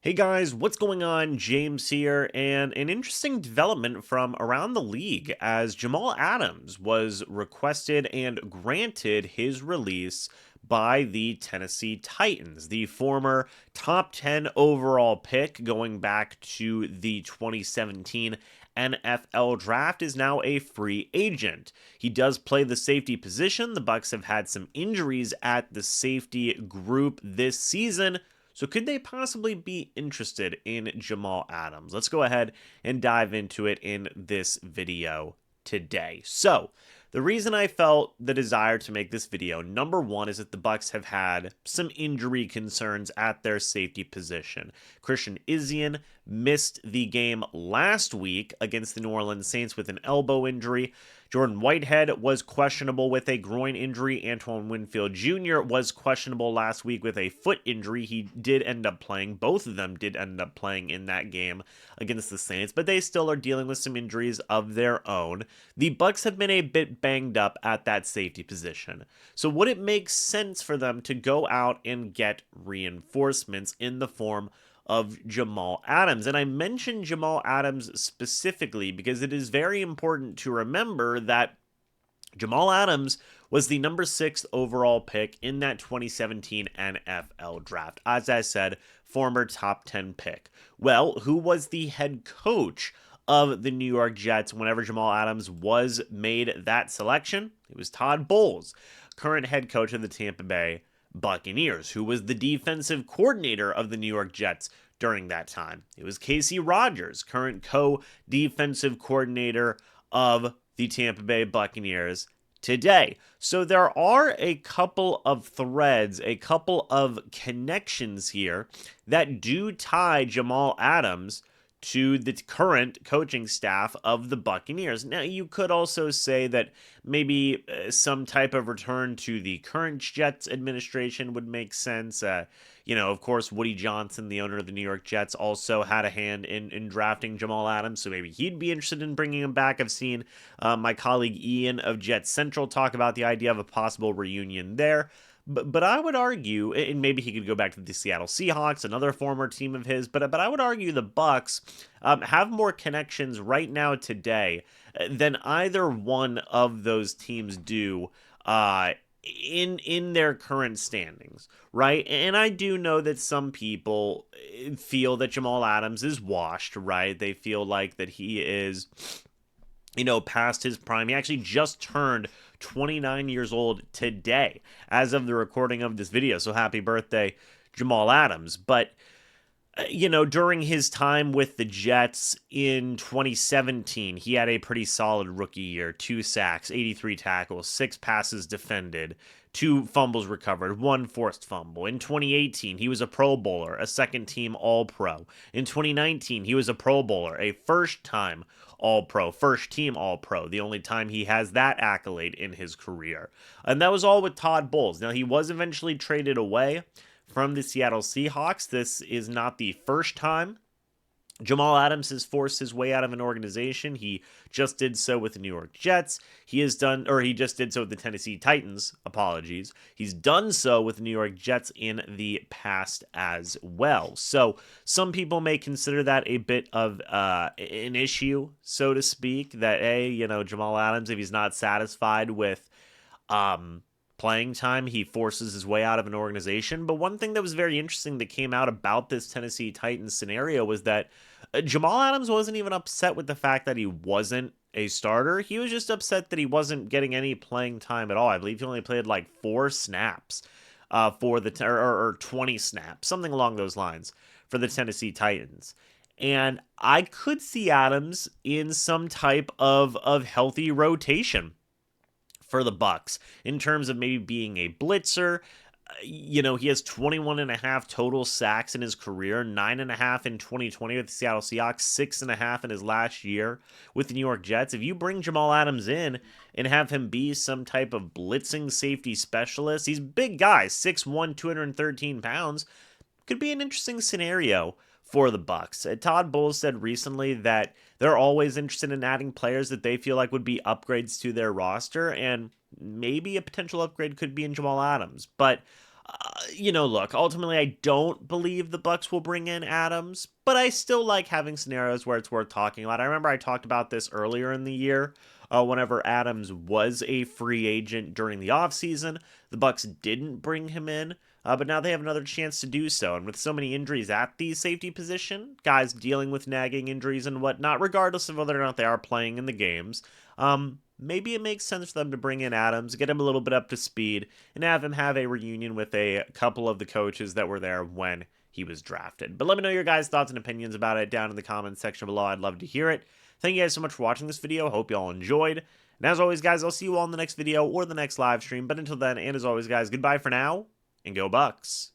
Hey guys, what's going on? James here, and an interesting development from around the league as Jamal Adams was requested and granted his release by the Tennessee Titans. The former top 10 overall pick going back to the 2017 NFL draft is now a free agent. He does play the safety position. The Bucs have had some injuries at the safety group this season. So could they possibly be interested in Jamal Adams? Let's go ahead and dive into it in this video today. So, the reason I felt the desire to make this video, number one, is that the Bucs have had some injury concerns at their safety position. Christian Izien missed the game last week against the New Orleans Saints with an elbow injury. Jordan Whitehead was questionable with a groin injury. Antoine Winfield Jr. was questionable last week with a foot injury. He did end up playing. Both of them did end up playing in that game against the Saints, but they still are dealing with some injuries of their own. The Bucs have been a bit banged up at that safety position. So would it make sense for them to go out and get reinforcements in the form of Jamal Adams? And I mentioned Jamal Adams specifically because it is very important to remember that Jamal Adams was the number 6 overall pick in that 2017 NFL draft. As I said, former top 10 pick. Well, who was the head coach of the New York Jets whenever Jamal Adams was made that selection? It was Todd Bowles, current head coach of the Tampa Bay Buccaneers, who was the defensive coordinator of the New York Jets during that time. It was Casey Rogers, current co-defensive coordinator of the Tampa Bay Buccaneers today. So there are a couple of threads, a couple of connections here that do tie Jamal Adams to the current coaching staff of the Buccaneers. Now, you could also say that maybe some type of return to the current Jets administration would make sense. Of course, Woody Johnson, the owner of the New York Jets, also had a hand in drafting Jamal Adams, so maybe he'd be interested in bringing him back. I've seen my colleague Ian of Jets Central talk about the idea of a possible reunion there. But I would argue, and maybe he could go back to the Seattle Seahawks, another former team of his. But I would argue the Bucs have more connections right now today than either one of those teams do in their current standings, right? And I do know that some people feel that Jamal Adams is washed, right? They feel like that he is past his prime. He actually just turned 29 years old today as of the recording of this video. So happy birthday, Jamal Adams. But, during his time with the Jets in 2017, he had a pretty solid rookie year. 2 sacks, 83 tackles, 6 passes defended, 2 fumbles recovered, 1 forced fumble. In 2018, he was a Pro Bowler, a second-team All-Pro. In 2019, he was a Pro Bowler, a first-time All-Pro, first-team All-Pro, the only time he has that accolade in his career. And that was all with Todd Bowles. Now, he was eventually traded away from the Seattle Seahawks. This is not the first time Jamal Adams has forced his way out of an organization. He just did so with the New He just did so with the Tennessee Titans, apologies. He's done so with the New York Jets in the past as well. So some people may consider that a bit of an issue, so to speak, that, Jamal Adams, if he's not satisfied with playing time, he forces his way out of an organization. But one thing that was very interesting that came out about this Tennessee Titans scenario was that Jamal Adams wasn't even upset with the fact that he wasn't a starter. He was just upset that he wasn't getting any playing time at all. I believe he only played like 4 snaps for the or 20 snaps, something along those lines, for the Tennessee Titans. And I could see Adams in some type of healthy rotation for the Bucs in terms of maybe being a blitzer. He has 21 and a half total sacks in his career, 9.5 in 2020 with the Seattle Seahawks, 6.5 in his last year with the New York Jets. If you bring Jamal Adams in and have him be some type of blitzing safety specialist, he's a big guy, 6'1", 213 pounds, could be an interesting scenario for the Bucs. Todd Bowles said recently that they're always interested in adding players that they feel like would be upgrades to their roster, and maybe a potential upgrade could be in Jamal Adams. But Look, ultimately, I don't believe the Bucs will bring in Adams, but I still like having scenarios where it's worth talking about. I remember I talked about this earlier in the year, whenever Adams was a free agent during the offseason. The Bucs didn't bring him in, but now they have another chance to do so. And with so many injuries at the safety position, guys dealing with nagging injuries and whatnot, regardless of whether or not they are playing in the games, maybe it makes sense for them to bring in Adams, get him a little bit up to speed, and have him have a reunion with a couple of the coaches that were there when he was drafted. But let me know your guys' thoughts and opinions about it down in the comments section below. I'd love to hear it. Thank you guys so much for watching this video. Hope you all enjoyed. And as always, guys, I'll see you all in the next video or the next live stream. But until then, and as always, guys, goodbye for now, and go Bucs.